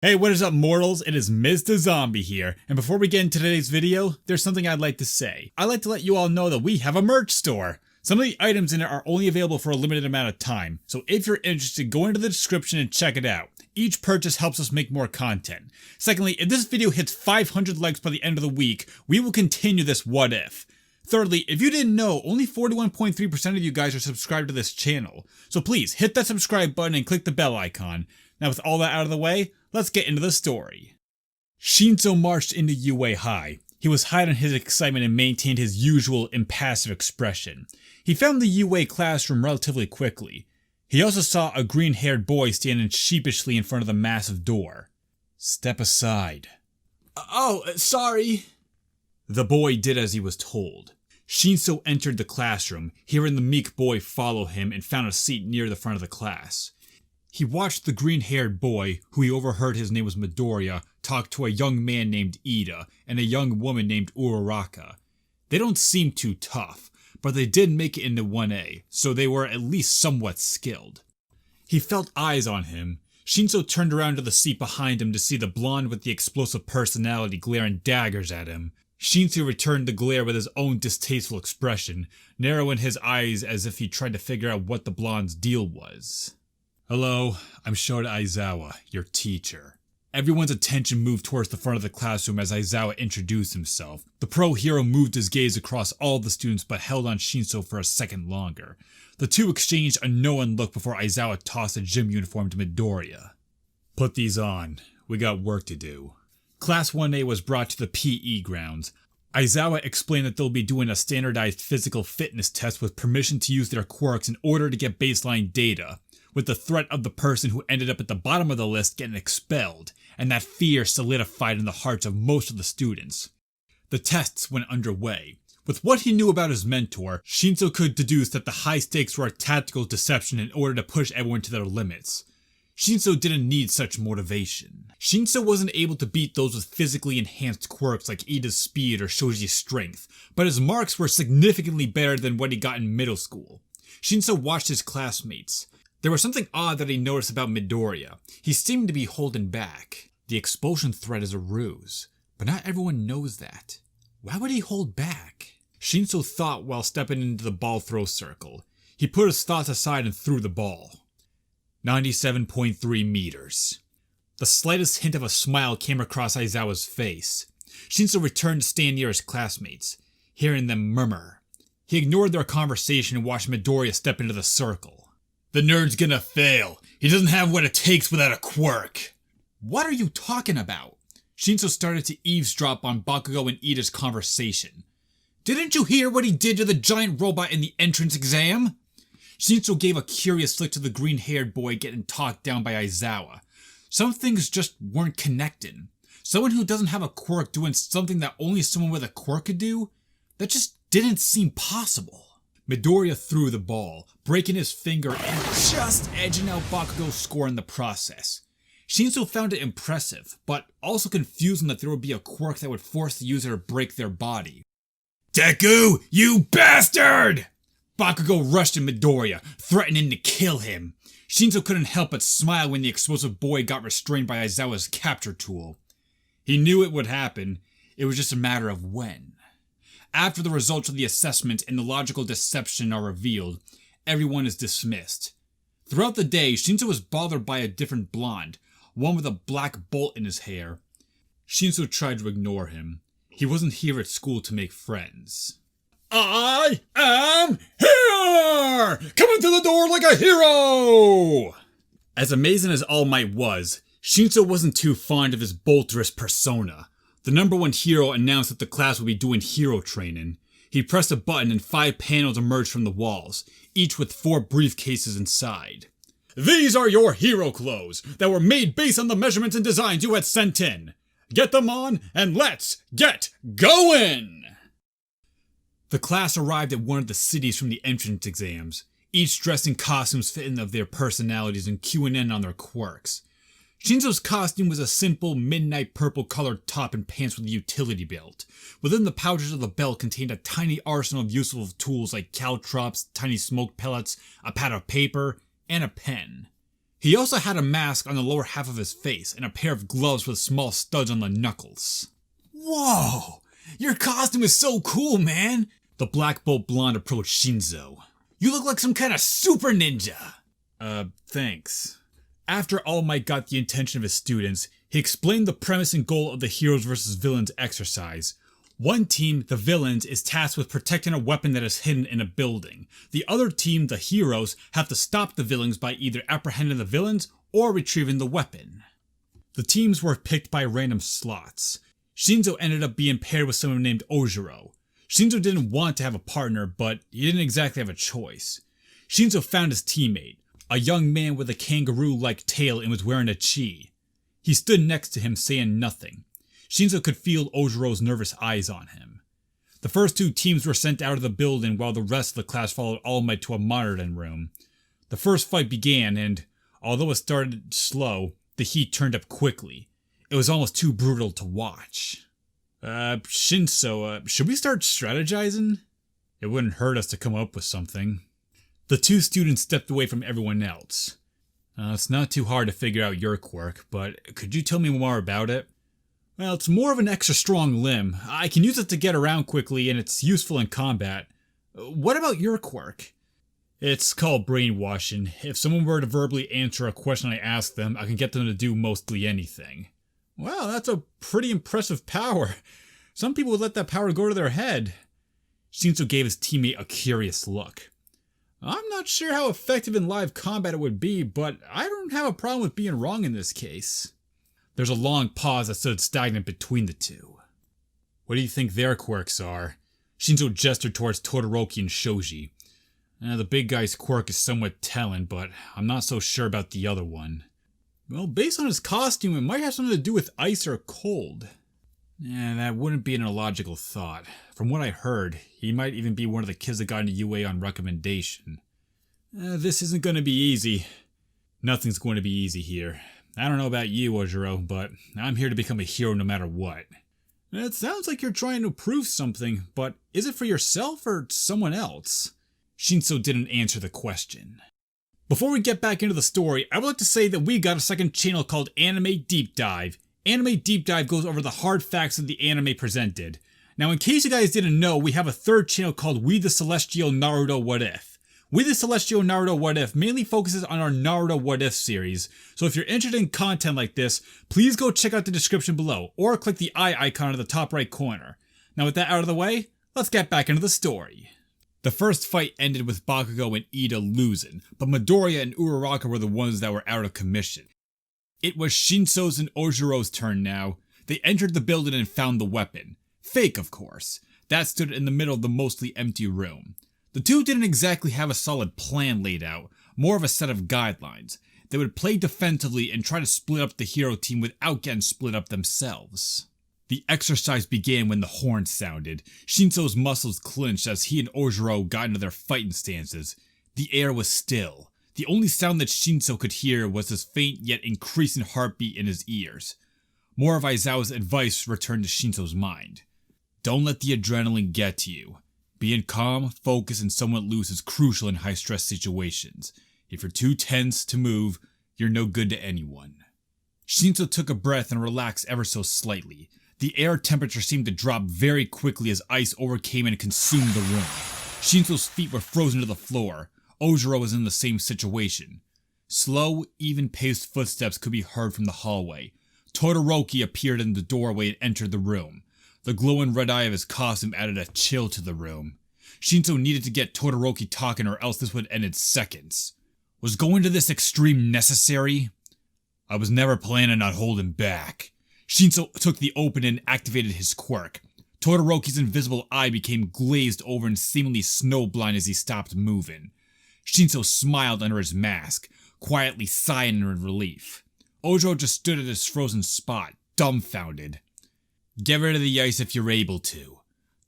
Hey, what is up, mortals? It is Mr. Zombie here, and before we get into today's video, there's something I'd like to say. I'd like to let you all know that we have a merch store. Some of the items in it are only available for a limited amount of time, so if you're interested, go into the description and check it out. Each purchase helps us make more content. Secondly, if this video hits 500 likes by the end of the week, we will continue this what if. Thirdly, if you didn't know, only 41.3% of you guys are subscribed to this channel, so please hit that subscribe button and click the bell icon. Now with all that out of the way, let's get into the story. Shinso marched into UA High. He was hiding his excitement and maintained his usual impassive expression. He found the UA classroom relatively quickly. He also saw a green-haired boy standing sheepishly in front of the massive door. "Step aside." "Oh, sorry." The boy did as he was told. Shinso entered the classroom, hearing the meek boy follow him, and found a seat near the front of the class. He watched the green-haired boy, who he overheard his name was Midoriya, talk to a young man named Ida and a young woman named Uraraka. They don't seem too tough, but they did make it into 1A, so they were at least somewhat skilled. He felt eyes on him. Shinso turned around to the seat behind him to see the blonde with the explosive personality glaring daggers at him. Shinso returned the glare with his own distasteful expression, narrowing his eyes as if he tried to figure out what the blonde's deal was. "Hello, I'm Shota Aizawa, your teacher." Everyone's attention moved towards the front of the classroom as Aizawa introduced himself. The pro hero moved his gaze across all the students but held on Shinso for a second longer. The two exchanged a knowing look before Aizawa tossed a gym uniform to Midoriya. "Put these on, we got work to do." Class 1A was brought to the PE grounds. Aizawa explained that they'll be doing a standardized physical fitness test with permission to use their quirks in order to get baseline data, with the threat of the person who ended up at the bottom of the list getting expelled, and that fear solidified in the hearts of most of the students. The tests went underway. With what he knew about his mentor, Shinso could deduce that the high stakes were a tactical deception in order to push everyone to their limits. Shinso didn't need such motivation. Shinso wasn't able to beat those with physically enhanced quirks like Ida's speed or Shoji's strength, but his marks were significantly better than what he got in middle school. Shinso watched his classmates. There was something odd that he noticed about Midoriya. He seemed to be holding back. The expulsion threat is a ruse, but not everyone knows that. Why would he hold back? Shinso thought while stepping into the ball throw circle. He put his thoughts aside and threw the ball. 97.3 meters. The slightest hint of a smile came across Aizawa's face. Shinso returned to stand near his classmates, hearing them murmur. He ignored their conversation and watched Midoriya step into the circle. "The nerd's gonna fail. He doesn't have what it takes without a quirk." "What are you talking about?" Shinso started to eavesdrop on Bakugo and Ida's conversation. "Didn't you hear what he did to the giant robot in the entrance exam?" Shinso gave a curious look to the green-haired boy getting talked down by Aizawa. Some things just weren't connecting. Someone who doesn't have a quirk doing something that only someone with a quirk could do? That just didn't seem possible. Midoriya threw the ball, breaking his finger and just edging out Bakugo's score in the process. Shinso found it impressive, but also confusing that there would be a quirk that would force the user to break their body. "Deku, you bastard!" Bakugo rushed at Midoriya, threatening to kill him. Shinso couldn't help but smile when the explosive boy got restrained by Aizawa's capture tool. He knew it would happen, it was just a matter of when. After the results of the assessment and the logical deception are revealed, everyone is dismissed. Throughout the day, Shinso was bothered by a different blonde, one with a black bolt in his hair. Shinso tried to ignore him. He wasn't here at school to make friends. "I am here! Coming through the door like a hero!" As amazing as All Might was, Shinso wasn't too fond of his bolterous persona. The number one hero announced that the class would be doing hero training. He pressed a button and 5 panels emerged from the walls, each with 4 briefcases inside. "These are your hero clothes that were made based on the measurements and designs you had sent in. Get them on and let's get going!" The class arrived at one of the cities from the entrance exams, each dressed in costumes fitting of their personalities and cueing in on their quirks. Shinso's costume was a simple midnight purple colored top and pants with a utility belt. Within the pouches of the belt contained a tiny arsenal of useful tools like caltrops, tiny smoke pellets, a pad of paper, and a pen. He also had a mask on the lower half of his face and a pair of gloves with small studs on the knuckles. Whoa! Your costume is so cool, man! The Black Bolt Blonde approached Shinso. You look like some kind of super ninja! Thanks. After All Might got the attention of his students, he explained the premise and goal of the Heroes vs. Villains exercise. One team, the Villains, is tasked with protecting a weapon that is hidden in a building. The other team, the Heroes, have to stop the Villains by either apprehending the Villains or retrieving the weapon. The teams were picked by random slots. Shinso ended up being paired with someone named Ojiro. Shinso didn't want to have a partner, but he didn't exactly have a choice. Shinso found his teammate, a young man with a kangaroo-like tail and was wearing a chi. He stood next to him saying nothing. Shinso could feel Ojiro's nervous eyes on him. The first two teams were sent out of the building while the rest of the class followed All Might to a monitoring room. The first fight began and, although it started slow, the heat turned up quickly. It was almost too brutal to watch. Shinso, should we start strategizing? It wouldn't hurt us to come up with something. The two students stepped away from everyone else. It's not too hard to figure out your quirk, but could you tell me more about it? Well, it's more of an extra strong limb. I can use it to get around quickly and it's useful in combat. What about your quirk? It's called brainwashing. If someone were to verbally answer a question I ask them, I can get them to do mostly anything. Wow, that's a pretty impressive power. Some people would let that power go to their head. Shinso gave his teammate a curious look. I'm not sure how effective in live combat it would be, but I don't have a problem with being wrong in this case. There's a long pause that stood stagnant between the two. What do you think their quirks are? Shinso gestured towards Todoroki and Shoji. The big guy's quirk is somewhat telling, but I'm not so sure about the other one. Well, based on his costume, it might have something to do with ice or cold. That wouldn't be an illogical thought. From what I heard, he might even be one of the kids that got into UA on recommendation. This isn't going to be easy. Nothing's going to be easy here. I don't know about you, Ojiro, but I'm here to become a hero no matter what. It sounds like you're trying to prove something, but is it for yourself or someone else? Shinso didn't answer the question. Before we get back into the story, I would like to say that we got a second channel called Anime Deep Dive. Anime Deep Dive goes over the hard facts of the anime presented. Now, in case you guys didn't know, we have a third channel called We the Celestial Naruto What If. We the Celestial Naruto What If mainly focuses on our Naruto What If series, so if you're interested in content like this, please go check out the description below, or click the eye icon at the top right corner. Now with that out of the way, let's get back into the story. The first fight ended with Bakugo and Ida losing, but Midoriya and Uraraka were the ones that were out of commission. It was Shinso's and Ojiro's turn now. They entered the building and found the weapon. Fake, of course. That stood in the middle of the mostly empty room. The two didn't exactly have a solid plan laid out, more of a set of guidelines. They would play defensively and try to split up the hero team without getting split up themselves. The exercise began when the horn sounded. Shinso's muscles clenched as he and Ojiro got into their fighting stances. The air was still. The only sound that Shinso could hear was his faint yet increasing heartbeat in his ears. More of Aizawa's advice returned to Shinso's mind. Don't let the adrenaline get to you. Being calm, focused, and somewhat loose is crucial in high-stress situations. If you're too tense to move, you're no good to anyone. Shinso took a breath and relaxed ever so slightly. The air temperature seemed to drop very quickly as ice overcame and consumed the room. Shinso's feet were frozen to the floor. Ojiro was in the same situation. Slow, even-paced footsteps could be heard from the hallway. Todoroki appeared in the doorway and entered the room. The glowing red eye of his costume added a chill to the room. Shinso needed to get Todoroki talking or else this would end in seconds. Was going to this extreme necessary? I was never planning on holding back. Shinso took the open and activated his quirk. Todoroki's invisible eye became glazed over and seemingly snowblind as he stopped moving. Shinso smiled under his mask, quietly sighing in relief. Ojiro just stood at his frozen spot, dumbfounded. Get rid of the ice if you're able to.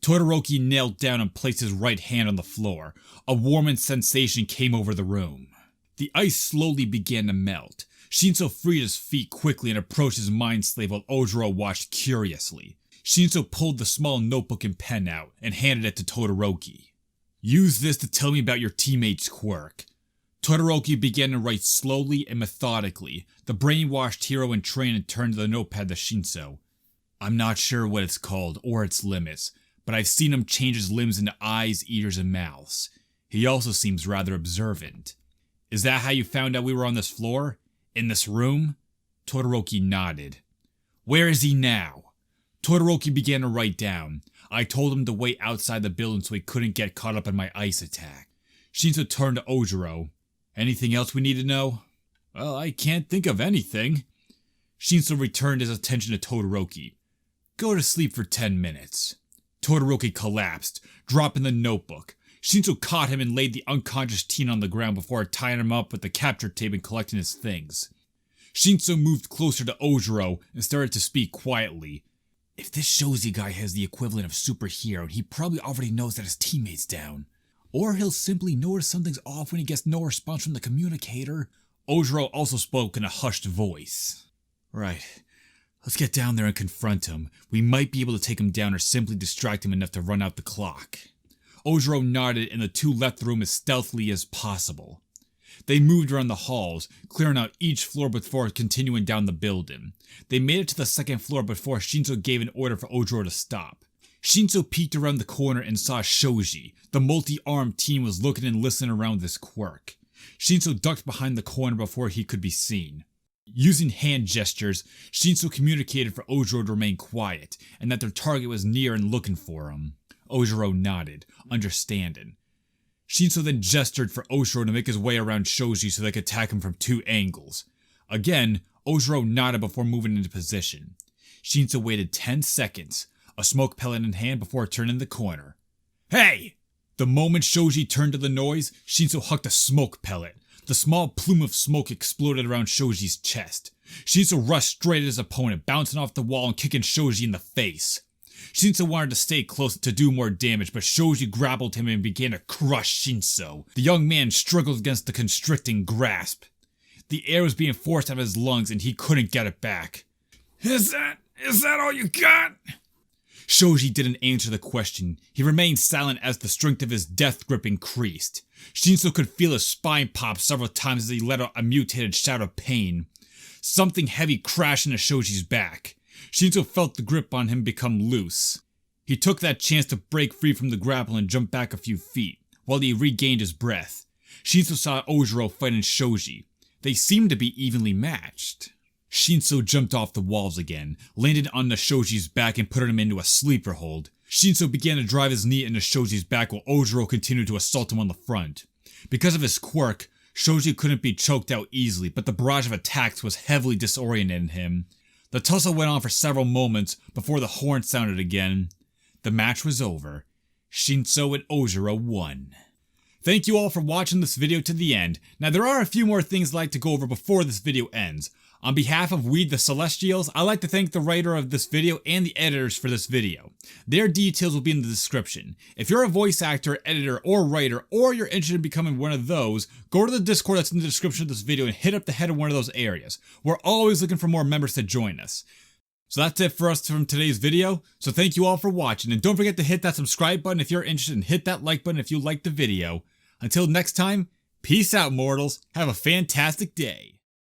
Todoroki knelt down and placed his right hand on the floor. A warming sensation came over the room. The ice slowly began to melt. Shinso freed his feet quickly and approached his mind slave while Ojiro watched curiously. Shinso pulled the small notebook and pen out and handed it to Todoroki. Use this to tell me about your teammate's quirk. Todoroki began to write slowly and methodically. The brainwashed hero in training turned the notepad to Shinso. I'm not sure what it's called or its limits, but I've seen him change his limbs into eyes, ears, and mouths. He also seems rather observant. Is that how you found out we were on this floor? In this room? Todoroki nodded. Where is he now? Todoroki began to write down. I told him to wait outside the building so he couldn't get caught up in my ice attack. Shinso turned to Ojiro. Anything else we need to know? Well, I can't think of anything. Shinso returned his attention to Todoroki. Go to sleep for 10 minutes. Todoroki collapsed, dropping the notebook. Shinso caught him and laid the unconscious teen on the ground before tying him up with the capture tape and collecting his things. Shinso moved closer to Ojiro and started to speak quietly. If this Shoji guy has the equivalent of superhero, he probably already knows that his teammate's down. Or he'll simply notice something's off when he gets no response from the communicator. Ojiro also spoke in a hushed voice. Right. Let's get down there and confront him. We might be able to take him down or simply distract him enough to run out the clock. Ojiro nodded and the two left the room as stealthily as possible. They moved around the halls, clearing out each floor before continuing down the building. They made it to the second floor before Shinso gave an order for Ojiro to stop. Shinso peeked around the corner and saw Shoji. The multi-armed teen was looking and listening around this quirk. Shinso ducked behind the corner before he could be seen. Using hand gestures, Shinso communicated for Ojiro to remain quiet and that their target was near and looking for him. Ojiro nodded, understanding. Shinso then gestured for Ojiro to make his way around Shoji so they could attack him from two angles. Again, Ojiro nodded before moving into position. Shinso waited 10 seconds, a smoke pellet in hand before turning the corner. Hey! The moment Shoji turned to the noise, Shinso hucked a smoke pellet. The small plume of smoke exploded around Shoji's chest. Shinso rushed straight at his opponent, bouncing off the wall and kicking Shoji in the face. Shinso wanted to stay close to do more damage, but Shoji grappled him and began to crush Shinso. The young man struggled against the constricting grasp. The air was being forced out of his lungs and he couldn't get it back. Is that all you got? Shoji didn't answer the question. He remained silent as the strength of his death grip increased. Shinso could feel his spine pop several times as he let out a mutated shout of pain. Something heavy crashed into Shoji's back. Shinso felt the grip on him become loose. He took that chance to break free from the grapple and jump back a few feet, while he regained his breath. Shinso saw Ojiro fighting Shoji. They seemed to be evenly matched. Shinso jumped off the walls again, landed on the Shoji's back and put him into a sleeper hold. Shinso began to drive his knee into Shoji's back while Ojiro continued to assault him on the front. Because of his quirk, Shoji couldn't be choked out easily, but the barrage of attacks was heavily disorienting him. The tussle went on for several moments before the horn sounded again. The match was over. Shinso and Ojiro won. Thank you all for watching this video to the end. Now there are a few more things I'd like to go over before this video ends. On behalf of We the Celestials, I'd like to thank the writer of this video and the editors for this video. Their details will be in the description. If you're a voice actor, editor, or writer, or you're interested in becoming one of those, go to the Discord that's in the description of this video and hit up the head of one of those areas. We're always looking for more members to join us. So that's it for us from today's video. So thank you all for watching, and don't forget to hit that subscribe button if you're interested, and hit that like button if you liked the video. Until next time, peace out, mortals. Have a fantastic day.